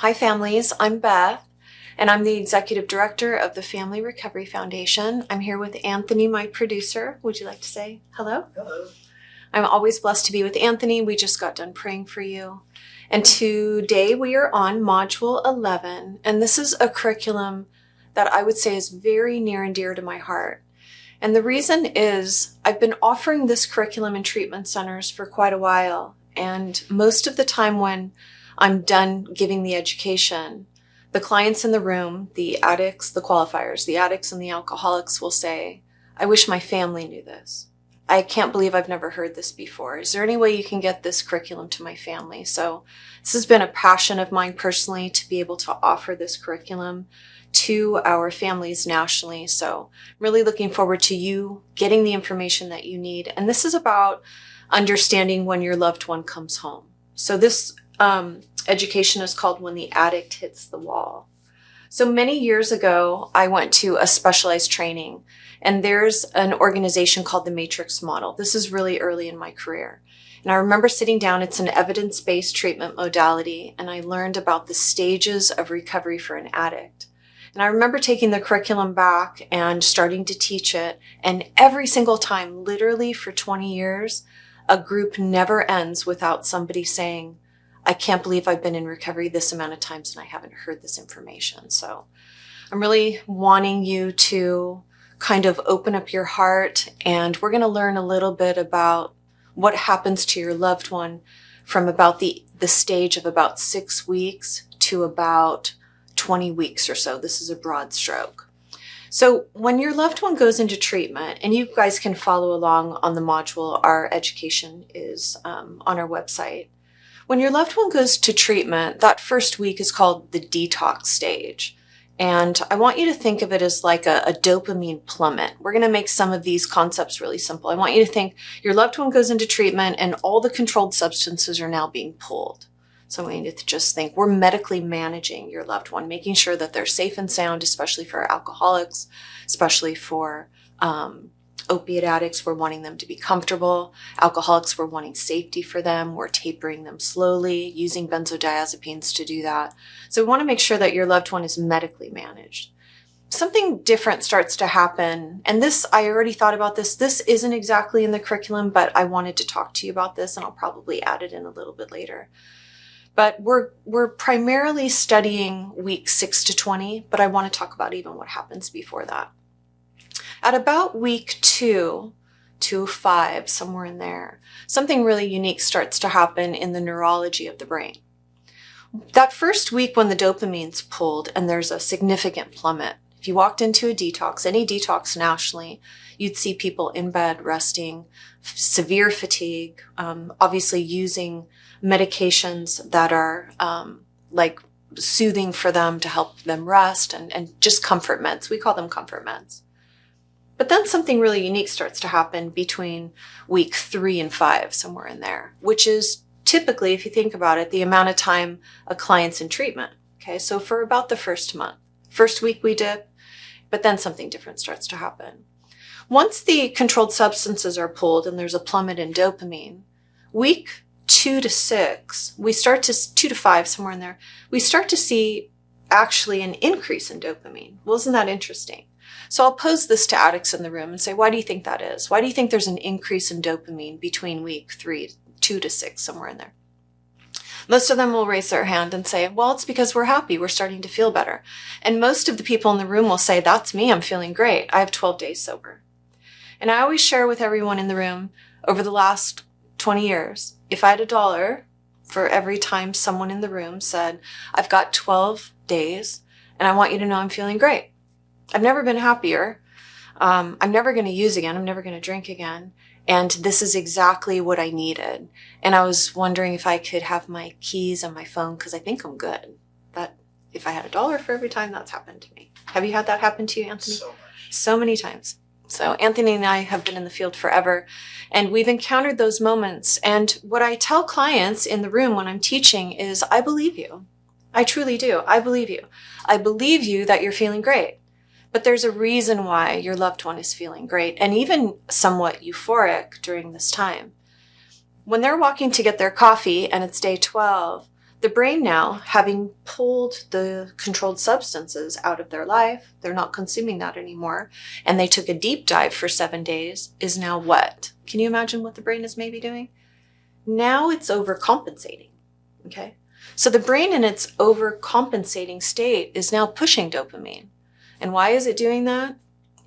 Hi families, I'm Beth, and I'm the Executive Director of the Family Recovery Foundation. I'm here with Anthony, my producer. Would you like to say hello? Hello. I'm always blessed to be with Anthony. We just got done praying for you. And today we are on Module 11, and this is a curriculum that I would say is very near and dear to my heart. And the reason is I've been offering this curriculum in treatment centers for quite a while, and most of the time when I'm done giving the education, the clients in the room, the addicts, the qualifiers, the addicts and the alcoholics will say, I wish my family knew this. I can't believe I've never heard this before. Is there any way you can get this curriculum to my family? So this has been a passion of mine personally to be able to offer this curriculum to our families nationally. So I'm really looking forward to you getting the information that you need. And this is about understanding when your loved one comes home. So this education is called When the Addict Hits the Wall. So many years ago, I went to a specialized training, and there's an organization called the Matrix Model. This is really early in my career. And I remember sitting down, it's an evidence-based treatment modality, and I learned about the stages of recovery for an addict. And I remember taking the curriculum back and starting to teach it, and every single time, literally for 20 years, a group never ends without somebody saying, I can't believe I've been in recovery this amount of times and I haven't heard this information. So I'm really wanting you to kind of open up your heart, and we're going to learn a little bit about what happens to your loved one from about the stage of about 6 weeks to about 20 weeks or so. This is a broad stroke. So when your loved one goes into treatment, and you guys can follow along on the module, our education is on our website. When your loved one goes to treatment, that first week is called the detox stage. And I want you to think of it as like a dopamine plummet. We're going to make some of these concepts really simple. I want you to think your loved one goes into treatment and all the controlled substances are now being pulled. So I want you to just think we're medically managing your loved one, making sure that they're safe and sound, especially for alcoholics, especially for opiate addicts. We're wanting them to be comfortable. Alcoholics, we're wanting safety for them. We're tapering them slowly, using benzodiazepines to do that. So we want to make sure that your loved one is medically managed. Something different starts to happen. And this, I already thought about this. This isn't exactly in the curriculum, but I wanted to talk to you about this, and I'll probably add it in a little bit later. But we're primarily studying weeks 6 to 20, but I want to talk about even what happens before that. At about week 2 to 5, somewhere in there, something really unique starts to happen in the neurology of the brain. That first week when the dopamine's pulled and there's a significant plummet, if you walked into a detox, any detox nationally, you'd see people in bed resting, severe fatigue, obviously using medications that are like soothing for them to help them rest, and just comfort meds. We call them comfort meds. But then something really unique starts to happen between week 3 and 5, somewhere in there, which is typically, if you think about it, the amount of time a client's in treatment. Okay, so for about the first month. First week we dip, but then something different starts to happen. Once the controlled substances are pulled and there's a plummet in dopamine, week 2 to 6, we start to 2 to 5, somewhere in there, we start to see actually an increase in dopamine. Well, isn't that interesting? So I'll pose this to addicts in the room and say, why do you think that is? Why do you think there's an increase in dopamine between week 2 to 6, somewhere in there? Most of them will raise their hand and say, well, it's because we're happy. We're starting to feel better. And most of the people in the room will say, that's me. I'm feeling great. I have 12 days sober. And I always share with everyone in the room over the last 20 years, if I had $1 for every time someone in the room said, I've got 12 days and I want you to know I'm feeling great. I've never been happier. I'm never going to use again. I'm never going to drink again. And this is exactly what I needed. And I was wondering if I could have my keys and my phone, because I think I'm good. That if I had $1 for every time that's happened to me. Have you had that happen to you, Anthony? So much. So many times. So Anthony and I have been in the field forever, and we've encountered those moments. And what I tell clients in the room when I'm teaching is, I believe you. I truly do. I believe you. I believe you that you're feeling great. But there's a reason why your loved one is feeling great and even somewhat euphoric during this time. When they're walking to get their coffee and it's day 12, The brain now, having pulled the controlled substances out of their life, they're not consuming that anymore, and they took a deep dive for 7 days, is now what? Can you imagine what the brain is maybe doing? Now it's overcompensating, okay? So the brain in its overcompensating state is now pushing dopamine. And why is it doing that?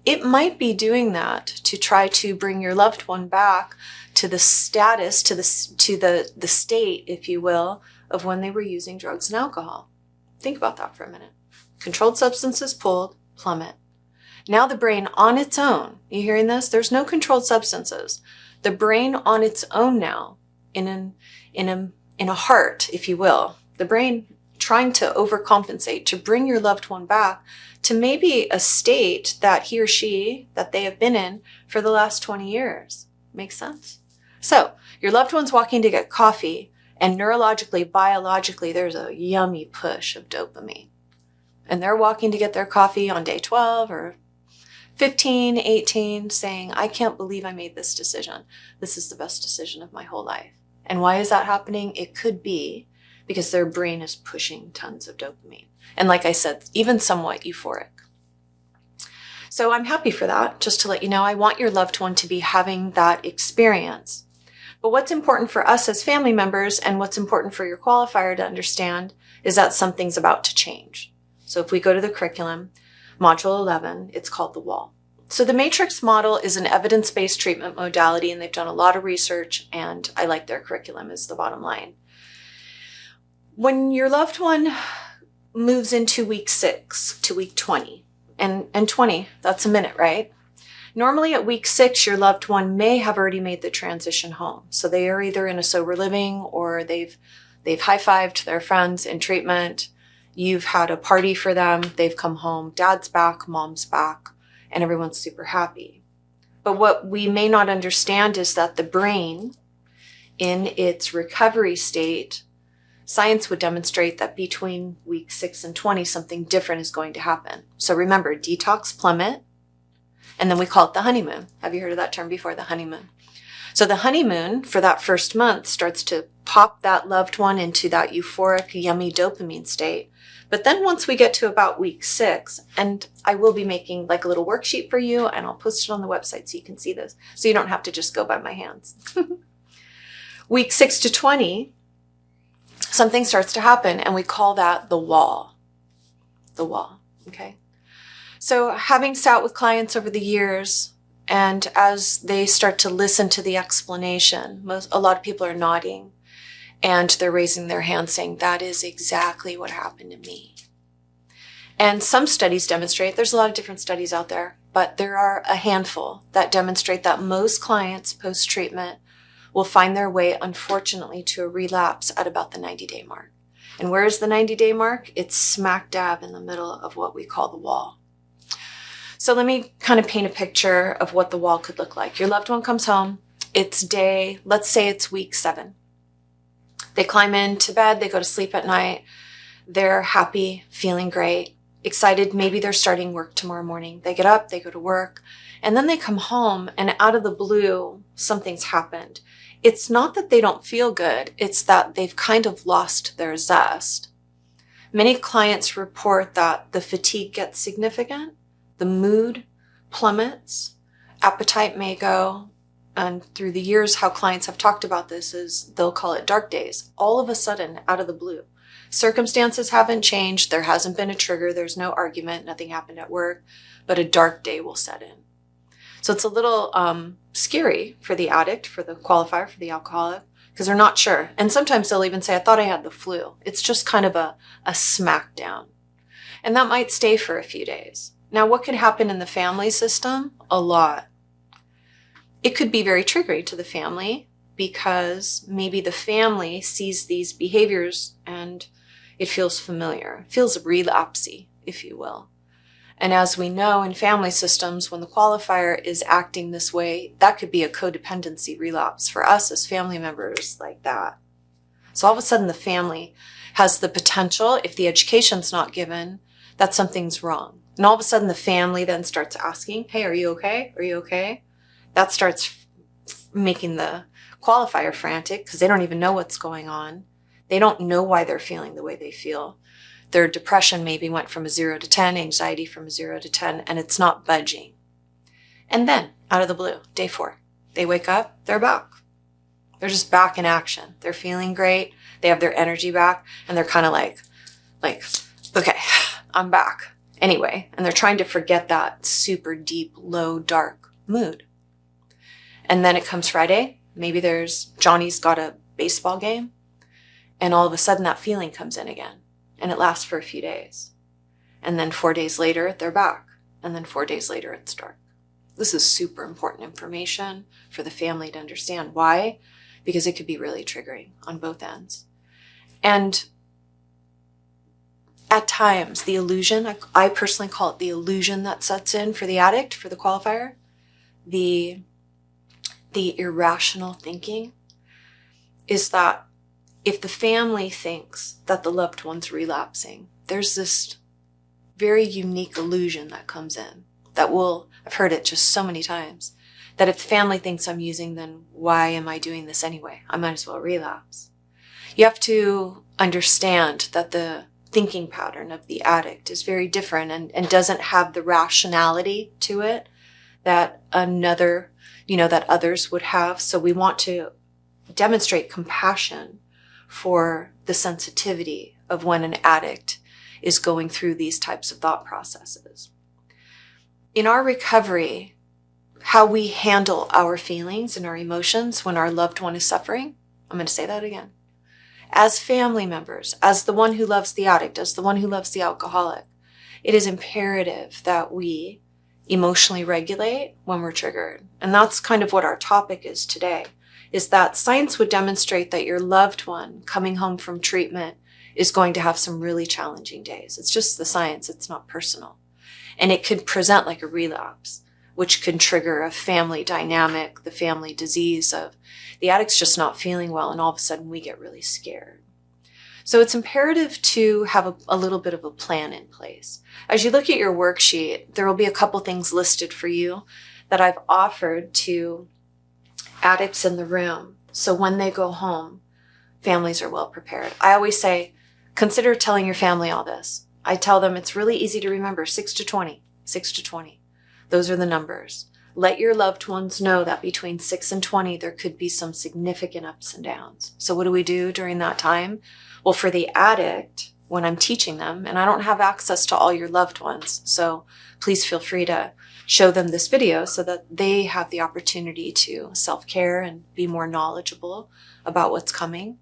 It might be doing that to try to bring your loved one back to the status, to the state, if you will, of when they were using drugs and alcohol. Think about that for a minute. Controlled substances pulled, plummet. Now the brain on its own, you hearing this? There's no controlled substances. The brain on its own now, in a heart, if you will, the brain trying to overcompensate, to bring your loved one back to maybe a state that he or she, that they have been in for the last 20 years. Makes sense? So your loved one's walking to get coffee, and neurologically, biologically, there's a yummy push of dopamine. And they're walking to get their coffee on day 12 or 15, 18, saying, I can't believe I made this decision. This is the best decision of my whole life. And why is that happening? It could be because their brain is pushing tons of dopamine. And like I said, even somewhat euphoric. So I'm happy for that. Just to let you know, I want your loved one to be having that experience. But what's important for us as family members, and what's important for your qualifier to understand, is that something's about to change. So if we go to the curriculum, Module 11, it's called the wall. So the matrix model is an evidence-based treatment modality, and they've done a lot of research, and I like their curriculum is the bottom line. When your loved one moves into week 6 to week 20, and 20, that's a minute, right? Normally at week 6, your loved one may have already made the transition home. So they are either in a sober living, or they've high-fived their friends in treatment. You've had a party for them. They've come home. Dad's back, mom's back, and everyone's super happy. But what we may not understand is that the brain, in its recovery state, science would demonstrate that between week 6 and 20, something different is going to happen. So remember, detox plummet, and then we call it the honeymoon. Have you heard of that term before, the honeymoon? So the honeymoon for that first month starts to pop that loved one into that euphoric, yummy dopamine state. But then once we get to about week 6, and I will be making like a little worksheet for you, and I'll post it on the website so you can see this, so you don't have to just go by my hands. Week 6 to 20, something starts to happen, and we call that the wall. The wall, okay? So having sat with clients over the years, and as they start to listen to the explanation, a lot of people are nodding, and they're raising their hand saying, that is exactly what happened to me. And some studies demonstrate, there's a lot of different studies out there, but there are a handful that demonstrate that most clients post-treatment will find their way, unfortunately, to a relapse at about the 90-day mark. And where is the 90-day mark? It's smack dab in the middle of what we call the wall. So let me kind of paint a picture of what the wall could look like. Your loved one comes home. It's day, let's say it's week 7. They climb into bed. They go to sleep at night. They're happy, feeling great, excited. Maybe they're starting work tomorrow morning. They get up, they go to work, and then they come home, and out of the blue, something's happened. It's not that they don't feel good. It's that they've kind of lost their zest. Many clients report that the fatigue gets significant. The mood plummets, appetite may go, and through the years how clients have talked about this is they'll call it dark days. All of a sudden, out of the blue. Circumstances haven't changed, there hasn't been a trigger, there's no argument, nothing happened at work, but a dark day will set in. So it's a little scary for the addict, for the qualifier, for the alcoholic, because they're not sure. And sometimes they'll even say, I thought I had the flu. It's just kind of a smackdown. And that might stay for a few days. Now, what could happen in the family system? A lot. It could be very triggering to the family because maybe the family sees these behaviors and it feels familiar. It feels relapsey, if you will. And as we know in family systems, when the qualifier is acting this way, that could be a codependency relapse for us as family members like that. So all of a sudden the family has the potential, if the education's not given, that something's wrong. And all of a sudden the family then starts asking, hey, are you okay? Are you okay? That starts making the qualifier frantic because they don't even know what's going on. They don't know why they're feeling the way they feel. Their depression maybe went from a 0 to 10, anxiety from a 0 to 10, and it's not budging. And then, out of the blue, day 4, they wake up, they're back. They're just back in action. They're feeling great. They have their energy back, and they're kind of like, okay, I'm back anyway. And they're trying to forget that super deep, low, dark mood. And then it comes Friday. Maybe Johnny's got a baseball game, and all of a sudden that feeling comes in again, and it lasts for a few days. And then 4 days later, they're back. And then 4 days later, it's dark. This is super important information for the family to understand. Why? Because it could be really triggering on both ends. And at times, the illusion, I personally call it the illusion that sets in for the addict, for the qualifier, the irrational thinking, is that if the family thinks that the loved one's relapsing, there's this very unique illusion that comes in I've heard it just so many times, that if the family thinks I'm using, then why am I doing this anyway? I might as well relapse. You have to understand that the thinking pattern of the addict is very different and doesn't have the rationality to it that that others would have. So we want to demonstrate compassion for the sensitivity of when an addict is going through these types of thought processes. In our recovery, how we handle our feelings and our emotions when our loved one is suffering, I'm going to say that again. As family members, as the one who loves the addict, as the one who loves the alcoholic, it is imperative that we emotionally regulate when we're triggered. And that's kind of what our topic is today, is that science would demonstrate that your loved one coming home from treatment is going to have some really challenging days. It's just the science, it's not personal. And it could present like a relapse, which can trigger a family dynamic, the family disease of the addict's just not feeling well, and all of a sudden we get really scared. So it's imperative to have a little bit of a plan in place. As you look at your worksheet, there will be a couple things listed for you that I've offered to addicts in the room. So when they go home, families are well prepared. I always say, consider telling your family all this. I tell them it's really easy to remember, 6 to 20, 6 to 20. Those are the numbers. Let your loved ones know that between 6 and 20, there could be some significant ups and downs. So what do we do during that time? Well, for the addict, when I'm teaching them, and I don't have access to all your loved ones, so please feel free to show them this video so that they have the opportunity to self-care and be more knowledgeable about what's coming.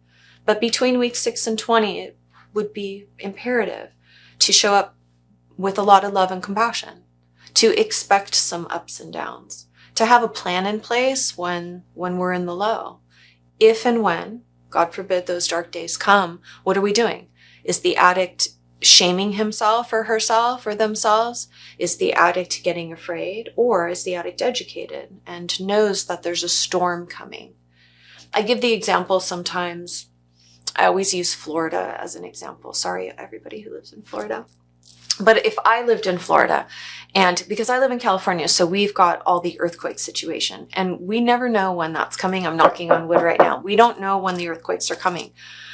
But between week 6 and 20, it would be imperative to show up with a lot of love and compassion, to expect some ups and downs, to have a plan in place when we're in the low. If and when, God forbid, those dark days come, what are we doing? Is the addict shaming himself or herself or themselves? Is the addict getting afraid? Or is the addict educated and knows that there's a storm coming? I give the example sometimes, I always use Florida as an example. Sorry, everybody who lives in Florida. But if I lived in Florida, and because I live in California, so we've got all the earthquake situation, and we never know when that's coming. I'm knocking on wood right now. We don't know when the earthquakes are coming.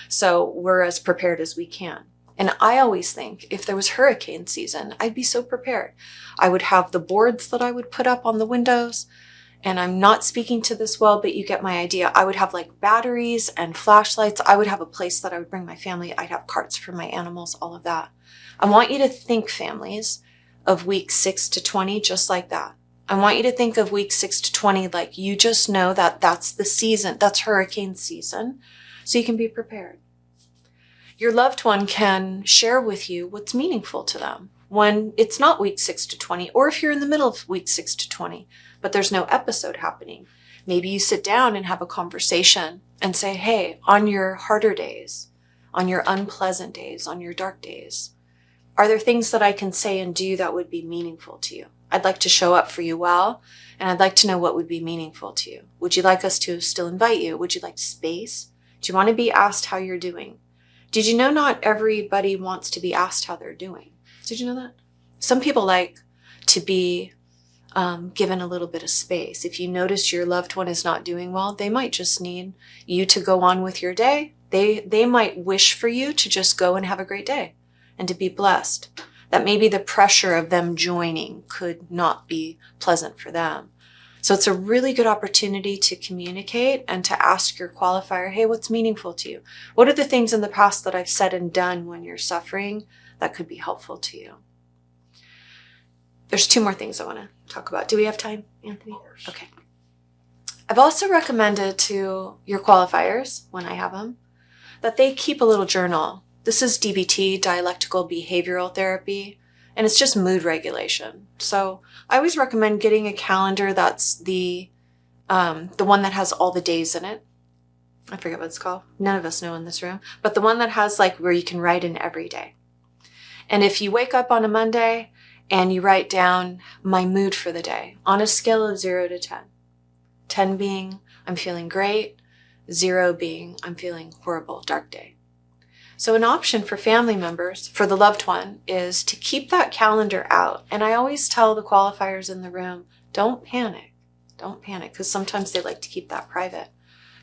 So we're as prepared as we can. And I always think if there was hurricane season, I'd be so prepared. I would have the boards that I would put up on the windows. And I'm not speaking to this well, but you get my idea. I would have like batteries and flashlights. I would have a place that I would bring my family. I'd have carts for my animals, all of that. I want you to think, families, of week 6 to 20 just like that. I want you to think of week 6 to 20 like you just know that that's the season, that's hurricane season, so you can be prepared. Your loved one can share with you what's meaningful to them when it's not week 6 to 20, or if you're in the middle of week 6 to 20, but there's no episode happening. Maybe you sit down and have a conversation and say, hey, on your harder days, on your unpleasant days, on your dark days, are there things that I can say and do that would be meaningful to you? I'd like to show up for you well, and I'd like to know what would be meaningful to you. Would you like us to still invite you? Would you like space? Do you want to be asked how you're doing? Did you know not everybody wants to be asked how they're doing? Did you know that? Some people like to be given a little bit of space. If you notice your loved one is not doing well, they might just need you to go on with your day They might wish for you to just go and have a great day and to be blessed. That maybe the pressure of them joining could not be pleasant for them. So it's a really good opportunity to communicate and to ask your qualifier, hey, what's meaningful to you? What are the things in the past that I've said and done when you're suffering that could be helpful to you? There's 2 more things I want to talk about. Do we have time, Anthony? Of course. Okay. I've also recommended to your qualifiers, when I have them, that they keep a little journal. This is DBT, dialectical behavioral therapy, and it's just mood regulation. So I always recommend getting a calendar that's the one that has all the days in it. I forget what it's called. None of us know in this room. But the one that has like where you can write in every day. And if you wake up on a Monday and you write down my mood for the day on a scale of 0 to 10. 10 being I'm feeling great, 0 being I'm feeling horrible, dark day. So an option for family members, for the loved one, is to keep that calendar out. And I always tell the qualifiers in the room, don't panic. Don't panic, because sometimes they like to keep that private.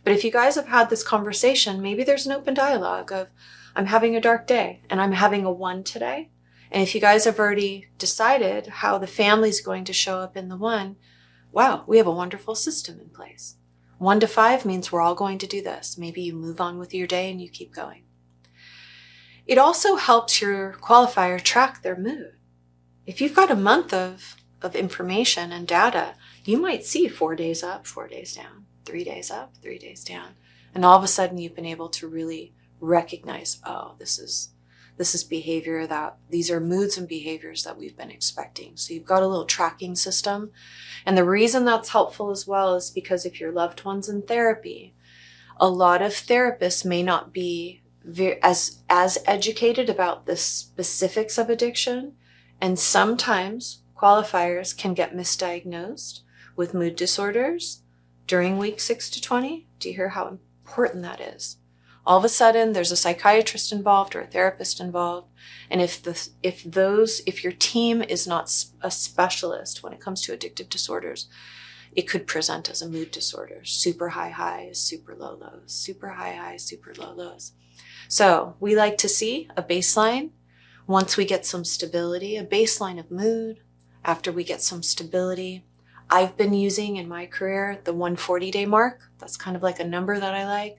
But if you guys have had this conversation, maybe there's an open dialogue of, I'm having a dark day and I'm having a 1 today. And if you guys have already decided how the family's going to show up in the 1, wow, we have a wonderful system in place. 1 to 5 means we're all going to do this. Maybe you move on with your day and you keep going. It also helps your qualifier track their mood. If you've got a month of information and data, you might see 4 days up, 4 days down, 3 days up, 3 days down. And all of a sudden you've been able to really recognize, oh, this is behavior these are moods and behaviors that we've been expecting. So you've got a little tracking system. And the reason that's helpful as well is because if your loved one's in therapy, a lot of therapists may not be as educated about the specifics of addiction. And sometimes qualifiers can get misdiagnosed with mood disorders during week 6 to 20. Do you hear how important that is? All of a sudden, there's a psychiatrist involved or a therapist involved. And if your team is not a specialist when it comes to addictive disorders, it could present as a mood disorder. Super high highs, super low lows, super high highs, super low lows. So we like to see a baseline. Once we get some stability, a baseline of mood. After we get some stability, I've been using in my career the 140-day mark. That's kind of like a number that I like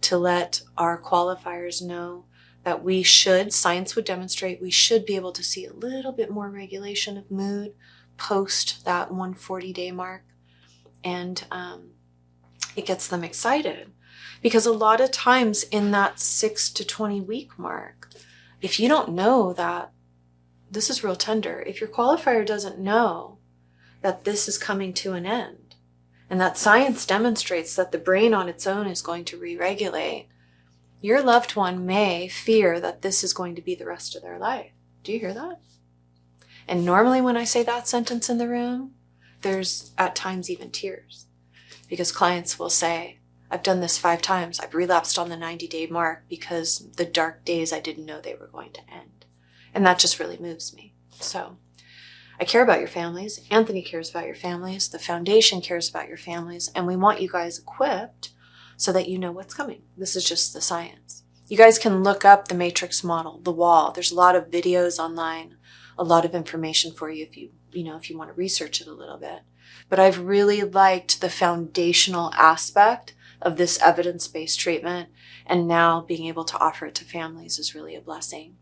to let our qualifiers know that science would demonstrate we should be able to see a little bit more regulation of mood post that 140-day mark. And it gets them excited. Because a lot of times in that 6 to 20 week mark, if you don't know that, this is real tender, if your qualifier doesn't know that this is coming to an end, and that science demonstrates that the brain on its own is going to re-regulate, your loved one may fear that this is going to be the rest of their life. Do you hear that? And normally when I say that sentence in the room, there's at times even tears. Because clients will say, I've done this 5 times. I've relapsed on the 90-day mark because the dark days I didn't know they were going to end. And that just really moves me. So I care about your families. Anthony cares about your families. The foundation cares about your families. And we want you guys equipped so that you know what's coming. This is just the science. You guys can look up the matrix model, the wall. There's a lot of videos online, a lot of information for you if you want to research it a little bit. But I've really liked the foundational aspect of this evidence-based treatment, and now being able to offer it to families is really a blessing.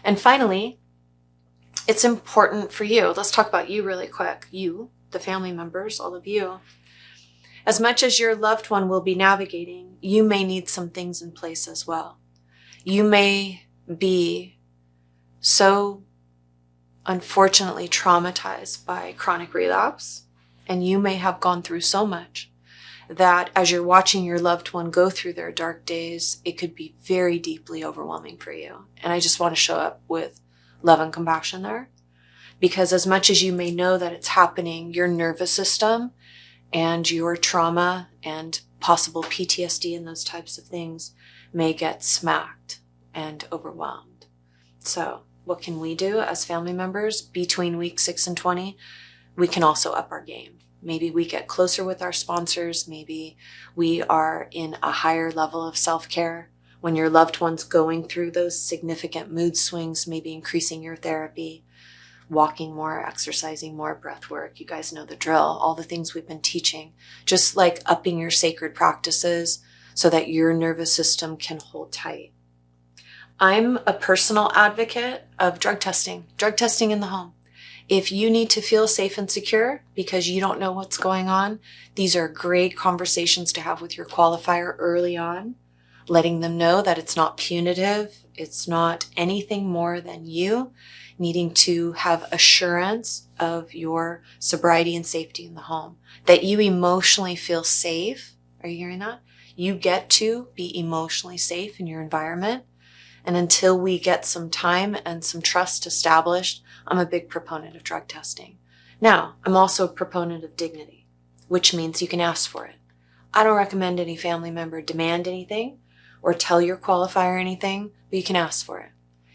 And finally, it's important for you. Let's talk about you really quick. You, the family members, all of you. As much as your loved one will be navigating, you may need some things in place as well. You may be so unfortunately traumatized by chronic relapse, and you may have gone through so much that as you're watching your loved one go through their dark days, it could be very deeply overwhelming for you. And I just want to show up with love and compassion there. Because as much as you may know that it's happening, your nervous system and your trauma and possible PTSD and those types of things may get smacked and overwhelmed. So what can we do as family members between week 6 and 20? We can also up our game. Maybe we get closer with our sponsors. Maybe we are in a higher level of self-care. when your loved one's going through those significant mood swings, maybe increasing your therapy, walking more, exercising more, breath work. You guys know the drill, all the things we've been teaching, just like upping your sacred practices so that your nervous system can hold tight. I'm a personal advocate of drug testing in the home. If you need to feel safe and secure because you don't know what's going on, these are great conversations to have with your qualifier early on, letting them know that it's not punitive, it's not anything more than you needing to have assurance of your sobriety and safety in the home, that you emotionally feel safe. Are you hearing that? You get to be emotionally safe in your environment. And until we get some time and some trust established, I'm a big proponent of drug testing. Now, I'm also a proponent of dignity, which means you can ask for it. I don't recommend any family member demand anything or tell your qualifier anything, but you can ask for it.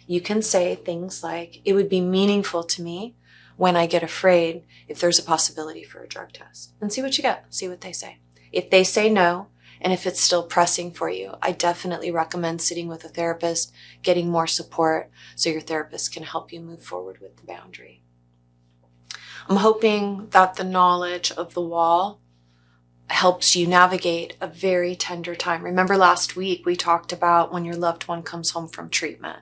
You can say things like, it would be meaningful to me when I get afraid if there's a possibility for a drug test, and see what you get, see what they say. If they say no, and if it's still pressing for you, I definitely recommend sitting with a therapist, getting more support so your therapist can help you move forward with the boundary. I'm hoping that the knowledge of the wall helps you navigate a very tender time. Remember last week we talked about when your loved one comes home from treatment.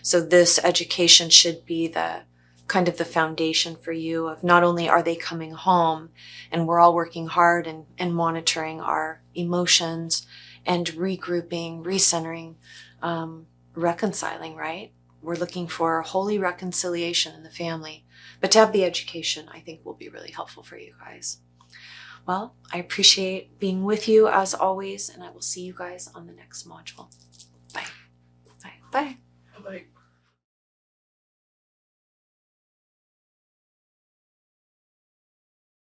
So this education should be the kind of the foundation for you of not only are they coming home and we're all working hard and monitoring our emotions and regrouping, recentering, reconciling, right? We're looking for holy reconciliation in the family. But to have the education, I think will be really helpful for you guys. Well, I appreciate being with you as always, and I will see you guys on the next module. Bye. Bye. Bye.